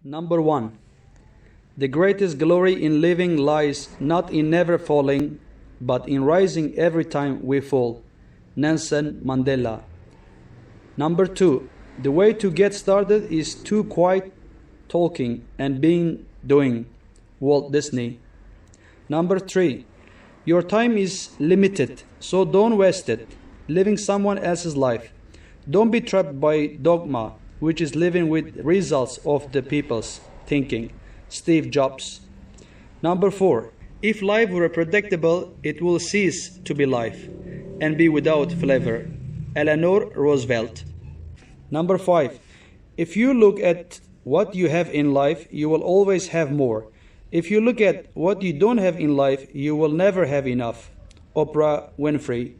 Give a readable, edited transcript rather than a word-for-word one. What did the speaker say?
Number 1. The greatest glory in living lies not in never falling, but in rising every time we fall. Nelson Mandela. Number 2. The way to get started is too quiet talking and being doing. Walt Disney. Number 3. Your time is limited, so don't waste it living someone else's life. Don't be trapped by dogma, which is living with results of the people's thinking. Steve Jobs. Number 4. If life were predictable, it will cease to be life and be without flavor. Eleanor Roosevelt. Number 5. If you look at what you have in life, you will always have more. If you look at what you don't have in life, you will never have enough. Oprah Winfrey.